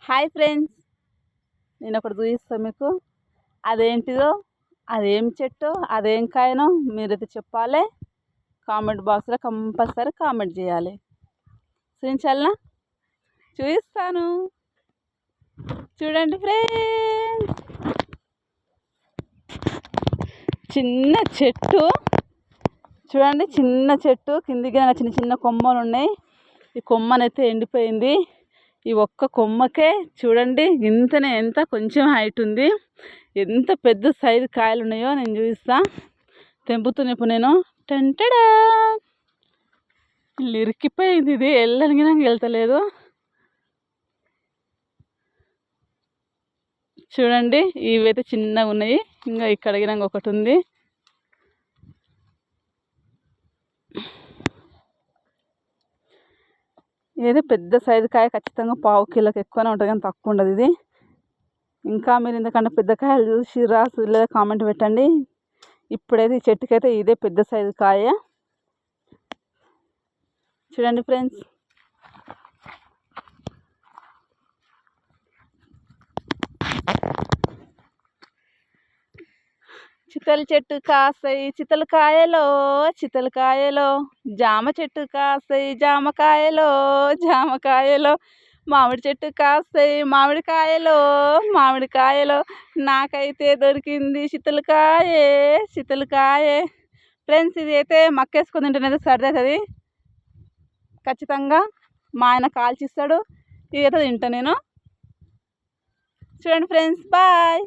Hi friends, నేను ఒకటి చూపిస్తాను మీకు. అదేంటిదో, అదేం చెట్టు, అదేం కాయనో మీరైతే చెప్పాలి. కామెంట్ బాక్స్లో కంపల్సరీ కామెంట్ చేయాలి. చూపించాలనా? చూపిస్తాను, చూడండి ఫ్రెండ్స్. చిన్న చెట్టు చూడండి, చిన్న చెట్టు కిందికి చిన్న చిన్న కొమ్మలు ఉన్నాయి. ఈ కొమ్మనైతే ఎండిపోయింది. ఈ ఒక్క కొమ్మకే చూడండి ఇంతనే, ఎంత కొంచెం హైట్ ఉంది. ఎంత పెద్ద సైజు కాయలు ఉన్నాయో నేను చూపిస్తా. తెంపుతున్నా ఇప్పుడు నేను. టెంటడా ఇరికిపోయింది. ఇది వెళ్ళనిగినా వెళ్తలేదు. చూడండి, ఇవైతే చిన్నగా ఉన్నాయి. ఇంకా ఇక్కడ గినంగా ఒకటి ఉంది. ఇది పెద్ద సైజు కాయ, ఖచ్చితంగా 1/2 కిలోకి ఎక్కువనే ఉంటుంది, కానీ తక్కువ ఉండదు ఇది. ఇంకా మీరు ఎందుకంటే పెద్ద కాయలు చూసిరా లేదా కామెంట్ పెట్టండి. ఇప్పుడైతే ఈ చెట్టుకైతే ఇదే పెద్ద సైజు కాయ. చూడండి ఫ్రెండ్స్. చితల చెట్టు కాస్తాయి చితల కాయలో, చితల కాయలో. జామ చెట్టు కాస్తాయి జామకాయలో, జామకాయలో. మామిడి చెట్టు కాస్తాయి మామిడికాయలో, మామిడికాయలో. నాకైతే దొరికింది చితలకాయే, చితలకాయే. ఫ్రెండ్స్, ఇది అయితే మక్కేసుకొని తింటేనైతే సర్ది అవుతుంది ఖచ్చితంగా. మా ఆయన కాల్చిస్తాడు, ఇది అయితే తింటా నేను. చూడండి ఫ్రెండ్స్, బాయ్.